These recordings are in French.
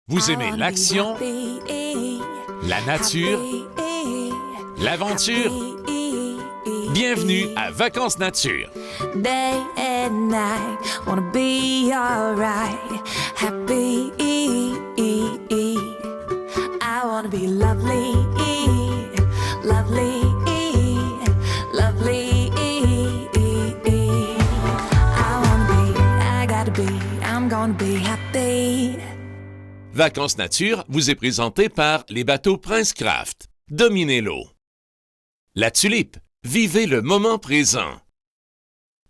Vous aimez l'action, la nature, l'aventure? Bienvenue à Vacances Nature. Day and night, wanna be alright, happy. I wanna be lovely, lovely, lovely. I gotta be, I'm gonna be happy. Vacances Nature vous est présenté par les bateaux Prince Craft. Dominez l'eau. La Tulipe. Vivez le moment présent.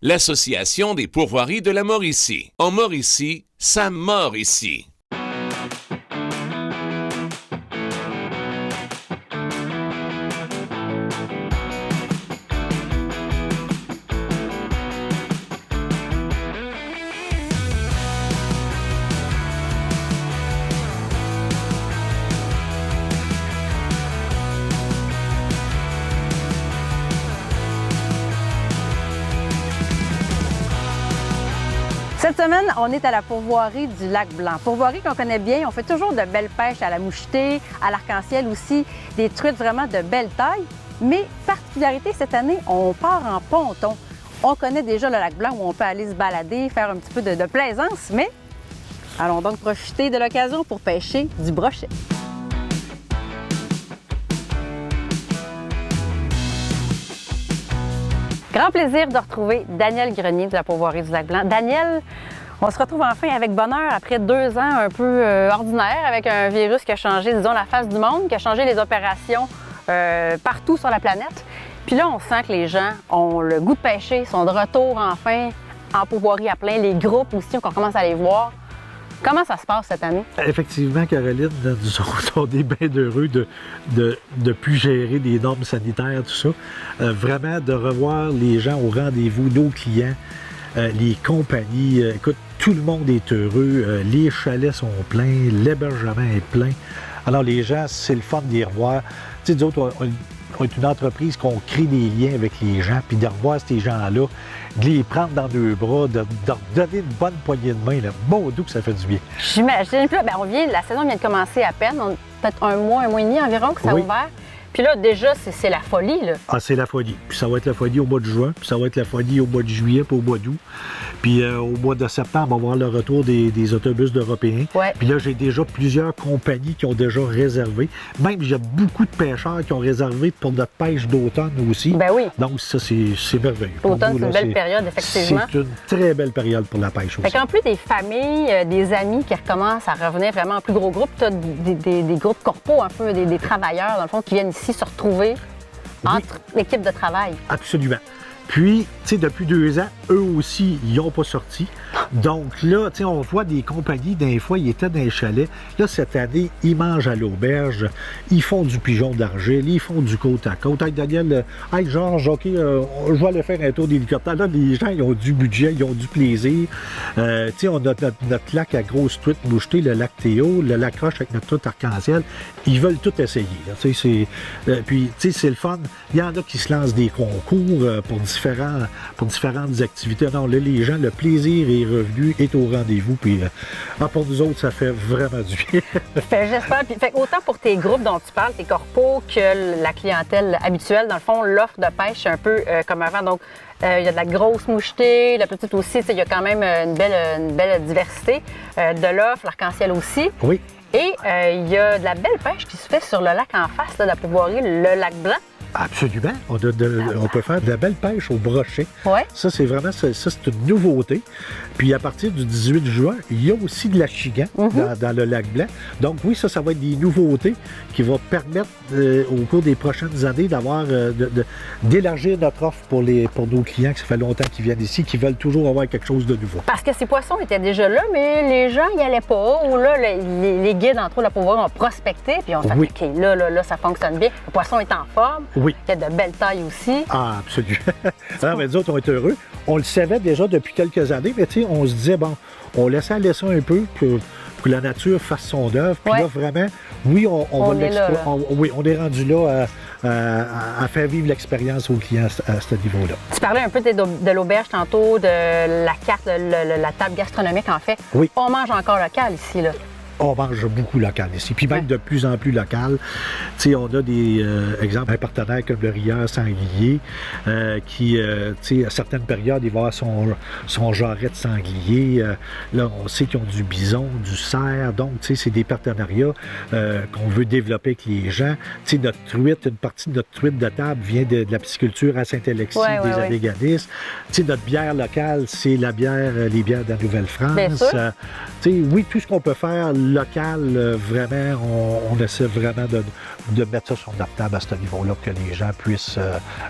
L'Association des pourvoiries de la Mauricie. En Mauricie, ça mord ici. Cette semaine, on est à la pourvoirie du Lac-Blanc. Pourvoirie qu'on connaît bien, on fait toujours de belles pêches à la mouchetée, à l'arc-en-ciel aussi, des truites vraiment de belle taille. Mais particularité cette année, on part en ponton. On connaît déjà le Lac-Blanc où on peut aller se balader, faire un petit peu de plaisance, mais allons donc profiter de l'occasion pour pêcher du brochet. Grand plaisir de retrouver Daniel Grenier de la pourvoirie du Lac-Blanc. Daniel, on se retrouve enfin avec bonheur après 2 ans un peu ordinaires avec un virus qui a changé, disons, la face du monde, qui a changé les opérations partout sur la planète. Puis là, on sent que les gens ont le goût de pêcher, sont de retour enfin en pourvoirie à plein. Les groupes aussi, qu'on commence à les voir. Comment ça se passe cette année? Effectivement, Caroline, nous autres, on est bien heureux de plus gérer les normes sanitaires, tout ça. Vraiment, de revoir les gens au rendez-vous, nos clients, les compagnies. Écoute, tout le monde est heureux. Les chalets sont pleins, l'hébergement est plein. Alors, les gens, c'est le fun de les revoir. Tu sais, nous autres, on est une entreprise qu'on crée des liens avec les gens, puis de revoir ces gens-là, de les prendre dans deux bras, de leur donner une bonne poignée de main. Là. Bon, d'où que ça fait du bien. J'imagine. Puis là, la saison vient de commencer à peine. Peut-être un mois et demi environ que ça a ouvert. Puis là, déjà, c'est la folie, là. Ah, c'est la folie. Puis ça va être la folie au mois de juin, puis ça va être la folie au mois de juillet, puis au mois d'août. Puis au mois de septembre, on va voir le retour des autobus d'Européens. Ouais. Puis là, j'ai déjà plusieurs compagnies qui ont déjà réservé. Même, j'ai beaucoup de pêcheurs qui ont réservé pour notre pêche d'automne aussi. Ben oui. Donc, ça, c'est merveilleux. L'automne, c'est une belle période, effectivement. C'est une très belle période pour la pêche aussi. Fait qu'en plus des familles, des amis qui recommencent à revenir vraiment en plus gros groupes, tu as des groupes corpos, un peu des travailleurs, dans le fond, qui viennent ici se retrouver entre l'équipe de travail. Absolument. Puis, tu sais, depuis 2 ans, eux aussi, ils n'ont pas sorti. Donc là, tu sais, on voit des compagnies, des fois, ils étaient dans les chalets. Là, cette année, ils mangent à l'auberge, ils font du pigeon d'argile, ils font du côte à côte. Hey, Daniel, hey, Georges, OK, je vais aller faire un tour d'hélicoptère. Là, les gens, ils ont du budget, ils ont du plaisir. Tu sais, on a notre lac à grosse truite mouchetée, le lac Théo, le lac Roche avec notre truite arc-en-ciel. Ils veulent tout essayer. Tu sais, puis, tu sais, c'est le fun. Il y en a qui se lancent des concours pour différentes activités. Non, là, les gens, le plaisir est revenu, est au rendez-vous. Puis, pour nous autres, ça fait vraiment du bien. J'espère. Puis, autant pour tes groupes dont tu parles, tes corpos, que la clientèle habituelle, dans le fond, l'offre de pêche, c'est un peu comme avant. Donc, il y a de la grosse mouchetée, la petite aussi. Il y a quand même une belle diversité de l'offre, l'arc-en-ciel aussi. Oui. Et il y a de la belle pêche qui se fait sur le lac en face là, de la pourvoirie, le lac Blanc. Absolument. On peut faire de la belle pêche au brochet. Ouais. Ça, c'est vraiment c'est une nouveauté. Puis à partir du 18 juin, il y a aussi de l'achigan dans le lac Blanc. Donc oui, ça va être des nouveautés qui vont permettre au cours des prochaines années d'avoir d'élargir notre offre pour nos clients, que ça fait longtemps qu'ils viennent ici, qui veulent toujours avoir quelque chose de nouveau. Parce que ces poissons étaient déjà là, mais les gens n'y allaient pas. Ou là, les guides, entre autres, la pourvoirie, ont prospecté, puis on fait Oui. OK, là, ça fonctionne bien. Le poisson est en forme. Oui. Il y a de belles tailles aussi. Ah, absolument. Alors, mais nous autres, on est heureux. On le savait déjà depuis quelques années, mais tu sais, on se disait, bon, on laissait aller ça un peu pour que la nature fasse son œuvre. Puis là, vraiment, oui, on va l'exploiter. Oui, on est rendu là à faire vivre l'expérience aux clients à ce niveau-là. Tu parlais un peu de l'auberge tantôt, de la carte, la table gastronomique, en fait. Oui. On mange encore local ici, là. On mange beaucoup local ici, puis même de plus en plus local. Tu sais, on a des exemples, un partenaire comme le Rieur Sanglier, qui, tu sais, à certaines périodes, il va avoir son jarret de sanglier. Là, on sait qu'ils ont du bison, du cerf, donc, tu sais, c'est des partenariats qu'on veut développer avec les gens. Tu sais, notre truite, une partie de notre truite de table vient de la pisciculture à Saint-Alexis, des Avéganistes. Tu sais, notre bière locale, c'est les bières de la Nouvelle-France. Tu sais, oui, tout ce qu'on peut faire local, vraiment, on essaie vraiment de mettre ça sur notre table à ce niveau-là, pour que les gens puissent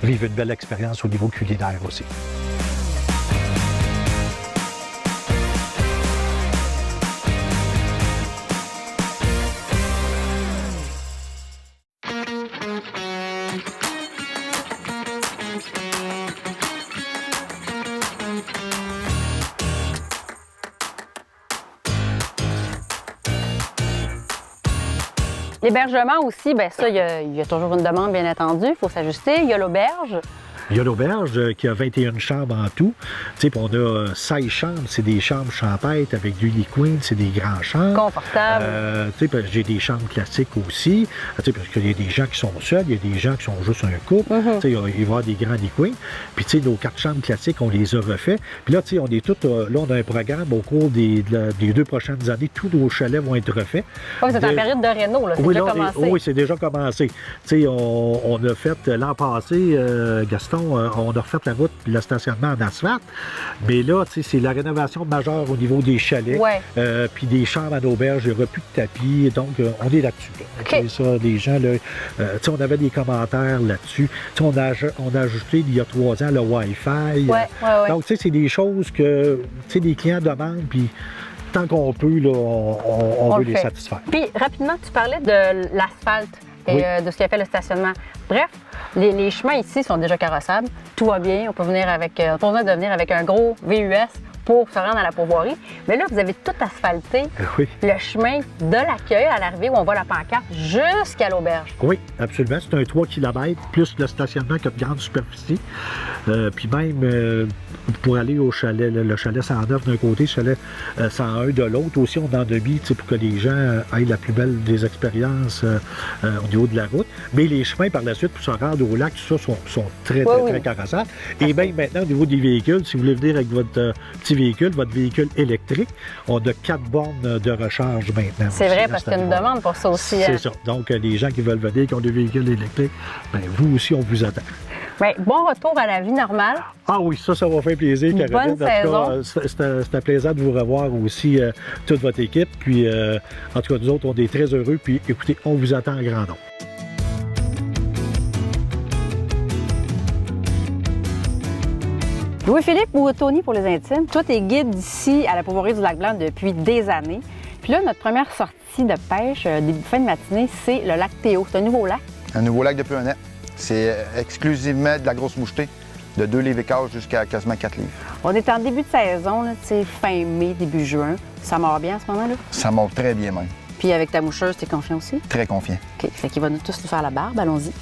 vivre une belle expérience au niveau culinaire aussi. L'hébergement aussi, bien ça, il y a toujours une demande, bien entendu. Il faut s'ajuster. Il y a l'auberge. Il y a l'auberge qui a 21 chambres en tout. Tu sais, puis on a 16 chambres, c'est des chambres champêtres avec du lit queen, c'est des grands chambres. Confortable. Tu sais, j'ai des chambres classiques aussi. Tu sais, parce qu'il y a des gens qui sont seuls, il y a des gens qui sont juste un couple. Tu sais, il va y avoir des grands lit queen. Puis, tu sais, nos 4 chambres classiques, on les a refait. Puis là, tu sais, on est tous. Là, on a un programme au cours des 2 prochaines années. Tous nos chalets vont être refaits. Oh, vous êtes en période de réno, là. C'est déjà commencé. Oui, c'est déjà commencé. Tu sais, on a fait l'an passé, Gaston, on a refait la route et le stationnement en asphalte. Mais là, tu sais, c'est la rénovation majeure au niveau des chalets. Puis des chambres à l'auberge, il n'y aura plus de tapis. Donc, on est là-dessus. Là. Ça, les gens, là, tu sais, on avait des commentaires là-dessus. Tu sais, on a ajouté il y a 3 ans le Wi-Fi. Donc, tu sais, c'est des choses que, tu sais, les clients demandent. Puis, tant qu'on peut, là, on veut les satisfaire. Puis, rapidement, tu parlais de l'asphalte et de ce qui a fait le stationnement. Bref, les chemins ici sont déjà carrossables. Tout va bien. On peut venir avec un gros VUS pour se rendre à la pourvoirie. Mais là, vous avez tout asphalté le chemin de l'accueil à l'arrivée où on voit la pancarte jusqu'à l'auberge. Oui, absolument. C'est un 3 km plus le stationnement qui a de grande superficie. Puis même pour aller au chalet, le chalet 109 d'un côté, le chalet 101 de l'autre. Aussi, on en a mis pour que les gens aient la plus belle des expériences au niveau de la route. Mais les chemins par la suite pour se rendre au lac, tout ça sont très carrossables. Et même maintenant, au niveau des véhicules, si vous voulez venir avec votre petit véhicule, votre véhicule électrique, on a 4 bornes de recharge maintenant. C'est vrai, parce qu'il y a une demande pour ça aussi. C'est ça. Donc, les gens qui veulent venir, qui ont des véhicules électriques, bien, vous aussi, on vous attend. Bien, bon retour à la vie normale. Ah oui, ça va faire plaisir, Caroline. Bonne saison. C'était plaisant de vous revoir aussi, toute votre équipe. Puis, en tout cas, nous autres, on est très heureux. Puis, écoutez, on vous attend en grand nombre. Louis-Philippe ou Tony pour les intimes, toi, t'es guide ici à la pourvoirie du Lac-Blanc depuis des années. Puis là, notre première sortie de pêche, début fin de matinée, c'est le lac Théo. C'est un nouveau lac? Un nouveau lac depuis un an. C'est exclusivement de la grosse mouchetée, de 2 livres et quart jusqu'à quasiment 4 livres. On est en début de saison, là, fin mai, début juin. Ça mord bien à ce moment-là? Ça mord très bien même. Puis avec ta moucheuse, t'es confiant aussi? Très confiant. OK, fait qu'il va nous tous nous faire la barbe. Allons-y.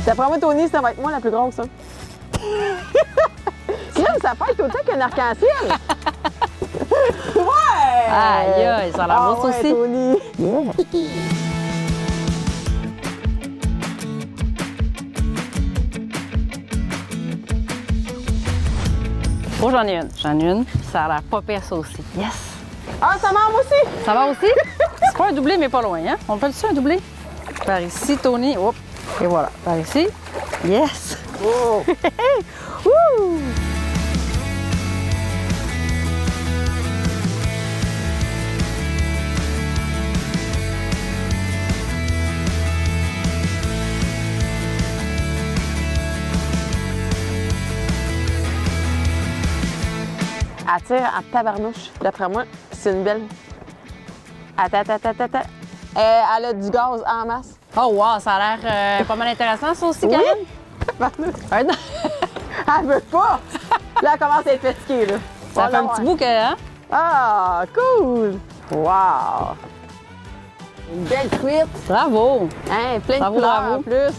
D'après moi, Tony, ça va être moi la plus grosse. Hein? Ça fait autant qu'un arc-en-ciel! Ouais! Aïe, ça a l'air beau aussi. Tony! Yeah. Oh, j'en ai une. Ça a l'air pas pire, ça aussi. Yes! Ah, ça marche aussi! Ça va aussi? C'est pas un doublé, mais pas loin, hein? On fait ça un doublé? Par ici, Tony. Hop! Et voilà, par ici. Yes! Oh. Wouh! Elle tire à tabarnouche. D'après moi, c'est une belle. Attends. Elle a du gaz en masse. Oh wow, ça a l'air pas mal intéressant, ça aussi, Karine? Elle veut pas! Là, elle commence à être fatiguée, là. Ça fait un petit bout que, hein? Ah, cool! Wow! Une belle truite! Bravo! Hein, plein de couleurs en plus!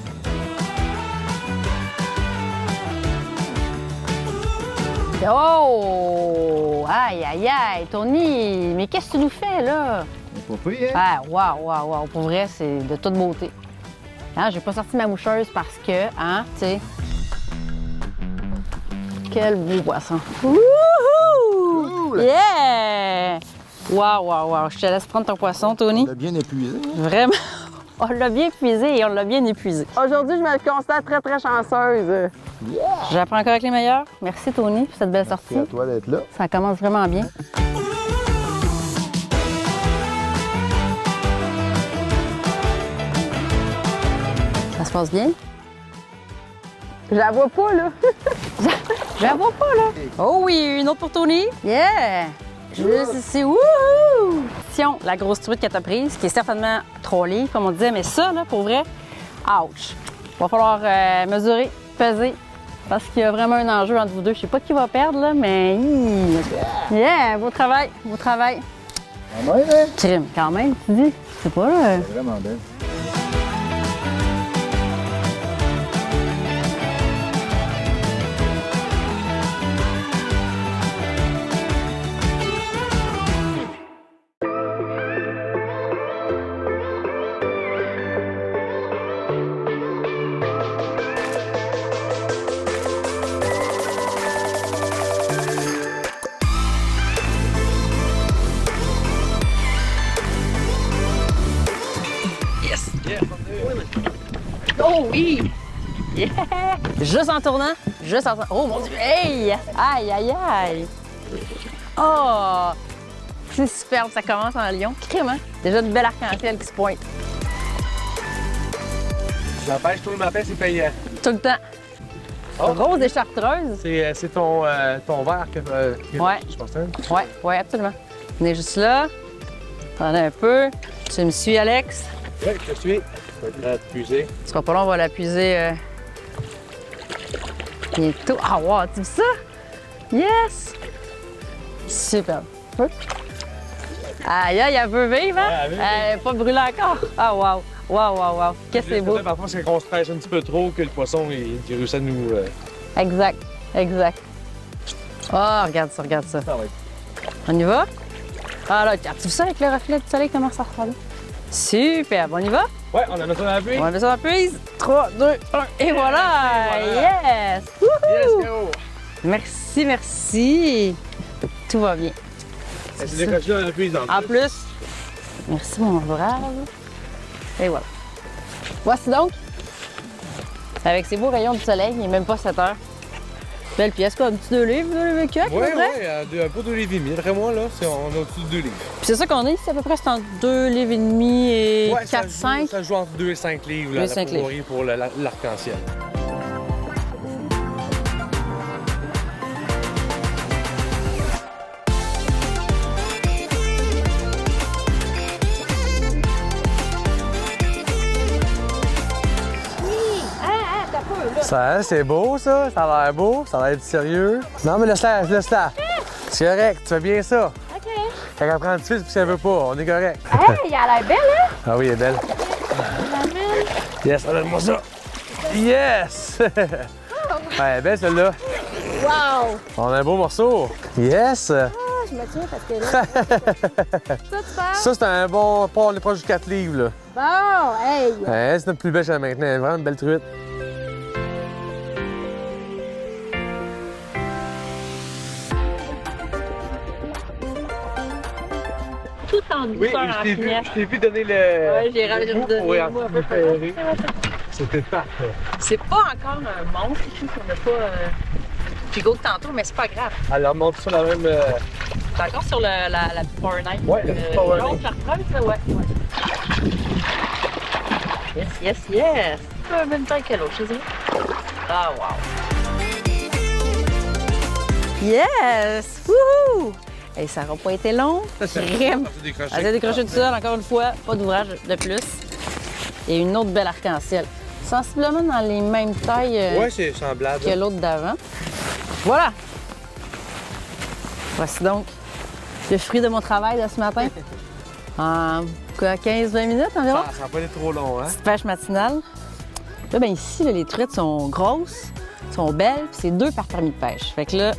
Oh! Aïe, aïe, aïe, Tony! Mais qu'est-ce que tu nous fais, là? Pas pire, hein? Ah, wow. Pour vrai, c'est de toute beauté. Hein, j'ai pas sorti ma moucheuse parce que, hein, tu sais... Quel beau poisson! Wouhou! Cool! Yeah! Wow. Je te laisse prendre ton poisson, Tony. On l'a bien épuisé. Vraiment. On l'a bien cuisé et on l'a bien épuisé. Aujourd'hui, je me constate très, très chanceuse. J'apprends encore avec les meilleurs. Merci, Tony, pour cette belle sortie. C'est à toi d'être là. Ça commence vraiment bien. Ça se passe bien? Je la vois pas, là. Je la vois pas, là. Oh oui, une autre pour Tony. Yeah! Juste ici. Wouhou! Sion, la grosse truite que t'as prise, qui est certainement 3 livres, comme on disait, mais ça, là, pour vrai, ouch! Va falloir mesurer, peser, parce qu'il y a vraiment un enjeu entre vous deux. Je sais pas qui va perdre, là, mais... Yeah! Beau travail. Ah ouais, hein? Crime, quand même, tu dis. C'est pas, là... C'est vraiment belle. Oh oui! Yeah! Juste en tournant. Oh mon Dieu! Hey! Aïe! Oh! C'est superbe, ça commence en lion. Crème, hein? Déjà une belle arc-en-ciel qui se pointe. La pêche tout le matin, c'est payant. Tout le temps. Oh. Rose et chartreuse. C'est ton verre que Ouais. je pense. Hein? Ouais, absolument. Venez juste là. Attendez un peu. Tu me suis, Alex? Oui, je te suis. Je vais te puiser. Ce sera pas long, on va la puiser bientôt. Ah, wow, tu vois ça? Yes! Superbe. Aïe, elle veut vivre, hein? Ouais, elle veut Elle n'est pas brûlée encore. Ah, wow. Qu'est-ce que c'est beau. Parfois, c'est qu'on se presse un petit peu trop que le poisson, il réussit à nous... Exact. Oh, regarde ça. Ça va être... On y va? Ah là, tu vu ça avec le reflet du soleil, comment ça ressemble? Superbe, on y va? Ouais, on a mis ça dans la pluie. On va mettre ça dans la prise. 3, 2, 1, et voilà! Yes! Yes, Wouhou! go! Merci. Tout va bien. C'est décoché dans la pluie, En plus, merci mon brave. Et voilà. Voici donc, avec ces beaux rayons du soleil, il n'est même pas 7 heures. Belle pièce, quoi, un petit 2 livres, 2 livres quelques, Ouais, à peu près. un peu 2 livres et demi. D'après moi, là, on a au-dessus de 2 livres. Puis c'est ça qu'on est ici, à peu près, c'est entre 2 livres et demi et Ouais, 4, 5. Ça joue entre 2 et 5 livres, 2 là, et 5 la pourvoirie pour l'arc-en-ciel. Ça, c'est beau, ça. Ça a l'air beau. Ça a l'air sérieux. Non, mais laisse-la. C'est correct. Tu fais bien ça. OK. Quand elle prend le fils puis qu'elle veut pas, on est correct. Hey, elle a l'air belle, hein? Ah oui, elle est belle. Yes, donne-moi ça. Yes! Ouais, elle est belle, celle-là. Wow! On a un beau morceau. Yes! Je me tiens parce que là... Ça, c'est un bon... On est proche du 4 livres, là. Bon, hey! Ouais, c'est notre plus belle jusqu'à maintenant. Elle est vraiment une belle truite. Tout en douceur, Oui, en finesse. je t'ai vu donner le... Ouais, j'ai le goût donné pour le goût un peu. préférer. C'était parfait. C'est pas encore un monstre, je trouve qu'on n'a pas plus gros que tantôt, mais c'est pas grave. Alors, montre ça la même... C'est encore sur la petite Power Knife. Ouais, la petite Power L'autre Knife. chartreuse, ça, ouais. Yes! Pas même taille que l'autre, je dirais. Ah, wow! Yes! Wouhou! Et ça n'aura pas été long. Crème! Elle s'est décrochée tout seul, encore une fois. Pas d'ouvrage de plus. Et une autre belle arc-en-ciel. Sensiblement dans les mêmes tailles Ouais, c'est semblable. que l'autre d'avant. Voilà! Voici donc le fruit de mon travail de ce matin. En 15-20 minutes environ. Ça n'a pas été trop long, hein? Petite pêche matinale. Là, ben ici, là, les truites sont grosses, sont belles, puis c'est 2 par permis de pêche. Fait que là,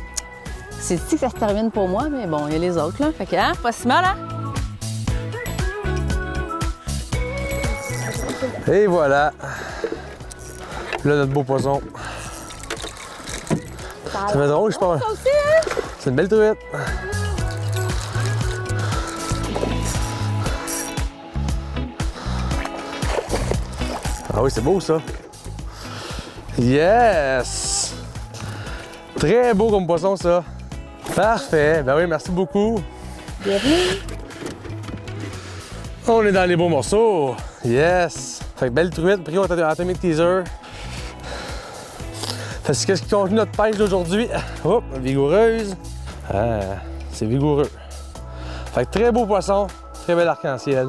C'est ici que ça se termine pour moi, mais bon, il y a les autres, là. Fait que, hein, pas si mal, hein? Et voilà. Là, notre beau poisson. Ça fait drôle, je pense. C'est une belle truite. Ah oui, c'est beau, ça. Yes! Très beau comme poisson, ça. Parfait. Ben oui, merci beaucoup. Bienvenue. On est dans les beaux morceaux. Yes! Fait que belle truite, pris au Atomic Teaser. Fait que qu'est-ce qui continue notre pêche d'aujourd'hui? Hop, vigoureuse. Ah, c'est vigoureux. Fait que très beau poisson, très bel arc-en-ciel.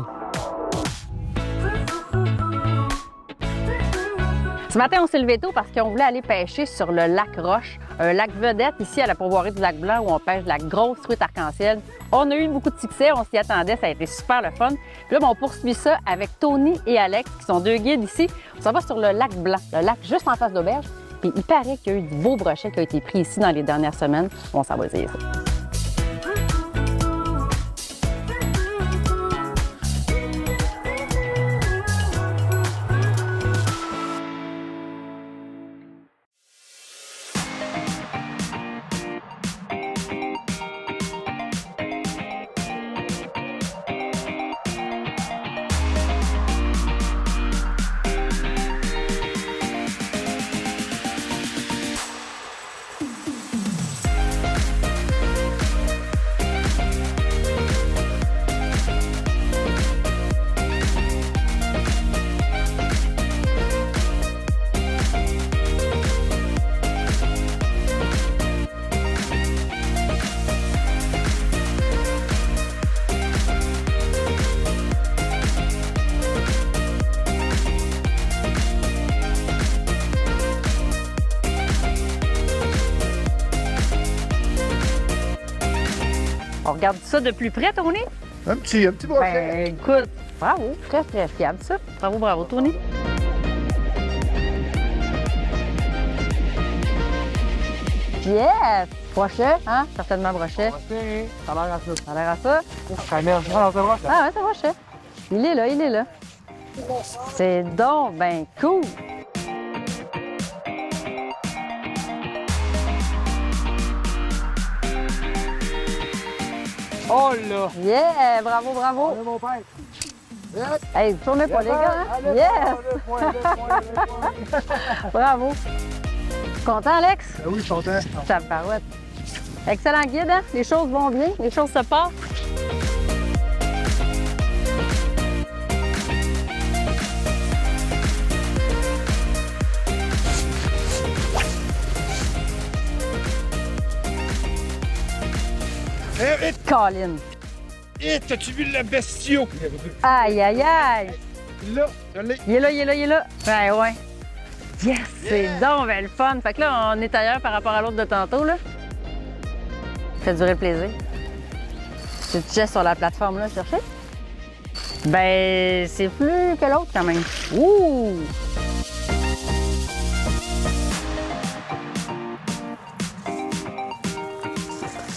Ce matin, on s'est levé tôt parce qu'on voulait aller pêcher sur le lac Roche, un lac vedette ici à la pourvoirie du Lac-Blanc où on pêche de la grosse truite arc-en-ciel. On a eu beaucoup de succès, on s'y attendait, ça a été super le fun. Puis là, on poursuit ça avec Tony et Alex, qui sont deux guides ici. On s'en va sur le Lac-Blanc, le lac juste en face d'auberge. Puis il paraît qu'il y a eu du beau brochet qui a été pris ici dans les dernières semaines. On s'en va essayer ça. On regarde ça de plus près, Tony? Un petit brochet. Ben, écoute, bravo, très, très fiable, ça. Bravo, bravo, Tony. Yes! Brochet, hein? Certainement brochet. Ça a l'air à ça. Ça a l'air à ça. Ça merde, dans ce brochet. Ah ouais, c'est brochet. Il est là, il est là. C'est donc ben cool! Oh là! Yeah! Bravo, bravo! mon père. Hey, tournez pas, les gars, hein? Yes! Bravo! Content, Alex? Oui, je suis content. Ça me parouette. Excellent guide, hein? Les choses vont bien, les choses se passent. Colin. Et t'as-tu vu le bestiau? Aïe, aïe, aïe! Là, je l'ai. Il est là, il est là, il est là. Ben ouais. Yes, c'est donc ben le fun. Fait que là, on est ailleurs par rapport à l'autre de tantôt, là. Fait durer le plaisir. Tu te jettes sur la plateforme, là, chercher? Ben, c'est plus que l'autre, quand même. Ouh!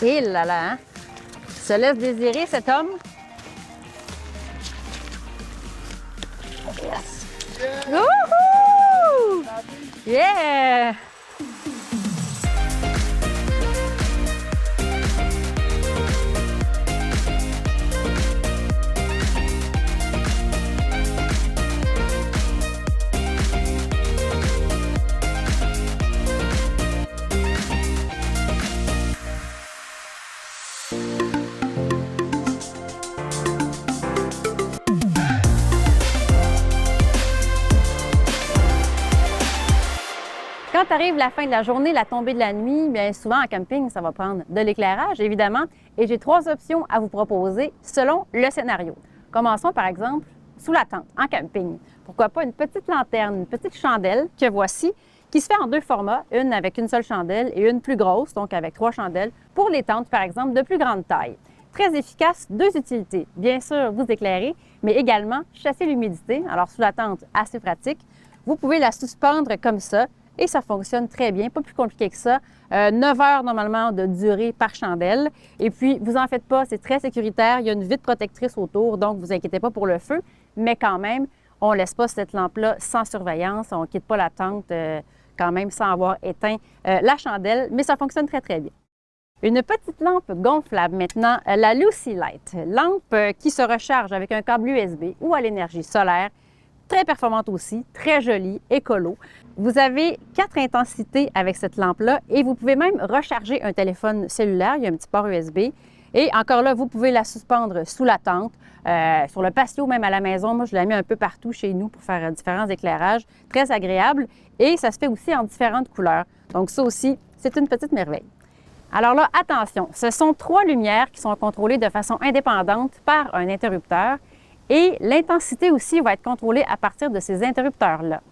Et là là, hein? Se laisse désirer, cet homme. Yes! Wouhou! Yeah! Quand arrive la fin de la journée, la tombée de la nuit, bien souvent en camping, ça va prendre de l'éclairage, évidemment. Et j'ai 3 options à vous proposer selon le scénario. Commençons par exemple sous la tente, en camping. Pourquoi pas une petite lanterne, une petite chandelle que voici, qui se fait en 2 formats, une avec une seule chandelle et une plus grosse, donc avec 3 chandelles, pour les tentes par exemple de plus grande taille. Très efficace, 2 utilités. Bien sûr, vous éclairer, mais également chasser l'humidité. Alors sous la tente, assez pratique. Vous pouvez la suspendre comme ça, et ça fonctionne très bien, pas plus compliqué que ça. 9 heures normalement de durée par chandelle. Et puis, vous en faites pas, c'est très sécuritaire. Il y a une vitre protectrice autour, donc vous inquiétez pas pour le feu. Mais quand même, on ne laisse pas cette lampe-là sans surveillance. On ne quitte pas la tente quand même sans avoir éteint la chandelle. Mais ça fonctionne très, très bien. Une petite lampe gonflable maintenant, la Lucy Light. Lampe qui se recharge avec un câble USB ou à l'énergie solaire. Très performante aussi, très jolie, écolo. Vous avez 4 intensités avec cette lampe-là et vous pouvez même recharger un téléphone cellulaire. Il y a un petit port USB. Et encore là, vous pouvez la suspendre sous la tente, sur le patio, même à la maison. Moi, je l'ai mis un peu partout chez nous pour faire différents éclairages. Très agréable. Et ça se fait aussi en différentes couleurs. Donc ça aussi, c'est une petite merveille. Alors là, attention, ce sont 3 lumières qui sont contrôlées de façon indépendante par un interrupteur. Et l'intensité aussi va être contrôlée à partir de ces interrupteurs-là.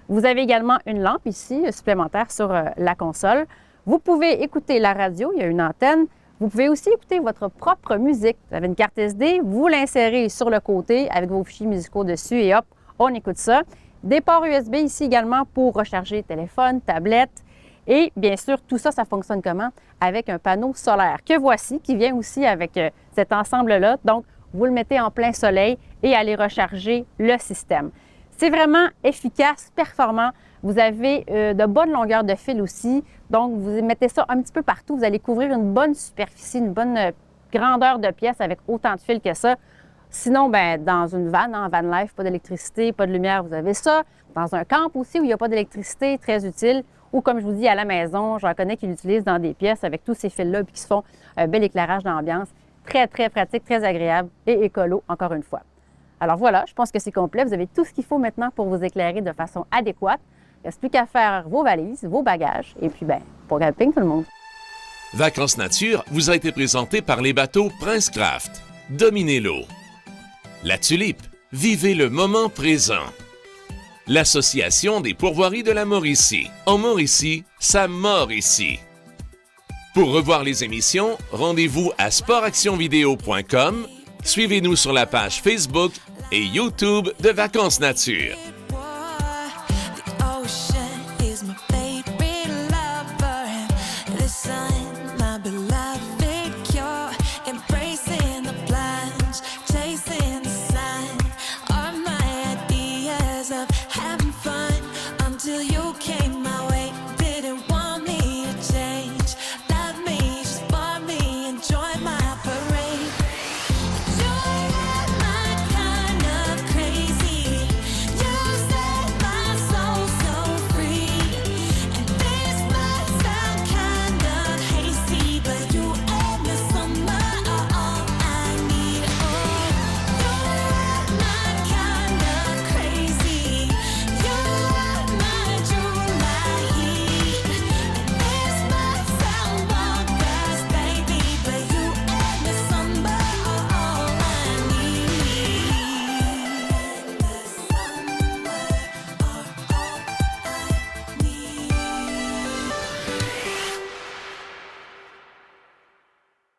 Vous avez également une lampe ici, supplémentaire sur la console. Vous pouvez écouter la radio, il y a une antenne. Vous pouvez aussi écouter votre propre musique. Vous avez une carte SD, vous l'insérez sur le côté avec vos fichiers musicaux dessus et hop, on écoute ça. Des ports USB ici également pour recharger téléphone, tablette. Et bien sûr, tout ça, ça fonctionne comment? Avec un panneau solaire que voici, qui vient aussi avec cet ensemble-là. Donc, vous le mettez en plein soleil et allez recharger le système. C'est vraiment efficace, performant. Vous avez de bonnes longueurs de fil aussi. Donc, vous mettez ça un petit peu partout. Vous allez couvrir une bonne superficie, une bonne grandeur de pièce avec autant de fil que ça. Sinon, ben, dans une van, en van life, pas d'électricité, pas de lumière, vous avez ça. Dans un camp aussi où il n'y a pas d'électricité, très utile. Ou comme je vous dis, à la maison, j'en connais qui l'utilisent dans des pièces avec tous ces fils-là et qui se font un bel éclairage d'ambiance. Très, très pratique, très agréable et écolo, encore une fois. Alors voilà, je pense que c'est complet. Vous avez tout ce qu'il faut maintenant pour vous éclairer de façon adéquate. Il ne reste plus qu'à faire vos valises, vos bagages et puis, ben, pour camping, tout le monde. Vacances Nature vous a été présenté par les bateaux Prince Craft. Dominez l'eau. La Tulipe, vivez le moment présent. L'Association des pourvoiries de la Mauricie. En Mauricie, ça mord ici. Pour revoir les émissions, rendez-vous à sportactionvideo.com. Suivez-nous sur la page Facebook et YouTube de Vacances Nature.